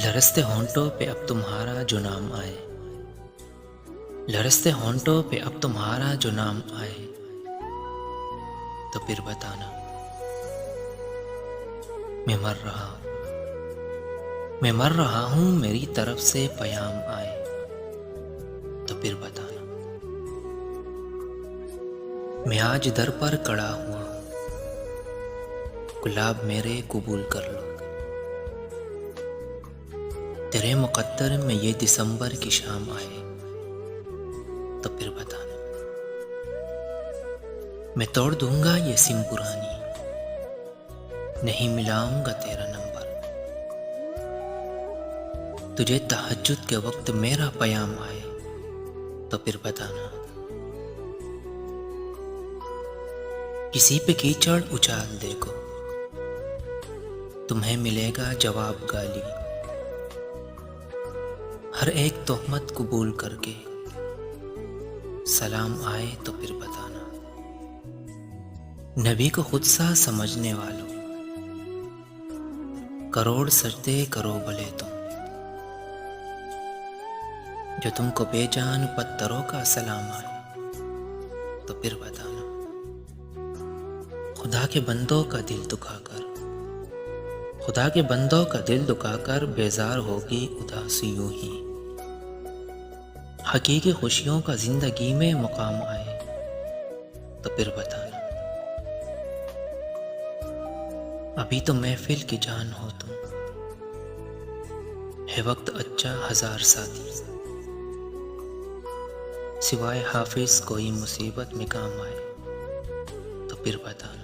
लरसते होंठों पे अब तुम्हारा जो नाम आए, लरसते होंठों पे अब तुम्हारा जो नाम आए, तो फिर बताना मैं मर रहा हूँ, मैं मर रहा हूँ, मेरी तरफ से पयाम आए, तो फिर बताना मैं आज दर पर खड़ा हुआ हूँ, गुलाब मेरे कबूल कर लो। तेरे मुकद्दर में ये दिसंबर की शाम आए, तो फिर बताना मैं तोड़ दूंगा ये सिम पुरानी, नहीं मिलाऊंगा तेरा नंबर। तुझे तहज्जुद के वक्त मेरा पयाम आए, तो फिर बताना किसी पे कीचड़ उछाल देखो, तुम्हें मिलेगा जवाब गाली। हर एक तोहमत कबूल करके सलाम आए, तो फिर बताना नबी को खुद सा समझने वालों, करोड़ सजदे करो भले तुम, जो तुमको बेजान पत्थरों का सलाम आए, तो फिर बताना खुदा के बंदों का दिल दुखाकर, खुदा के बंदों का दिल दुखाकर बेजार होगी उदासी यूं ही। हकीकी खुशियों का जिंदगी में मुकाम आए, तो फिर बताना अभी तो महफिल की जान हो तुम, है वक्त अच्छा हजार साथी, सिवाय हाफिज कोई मुसीबत में काम आए, तो फिर बताना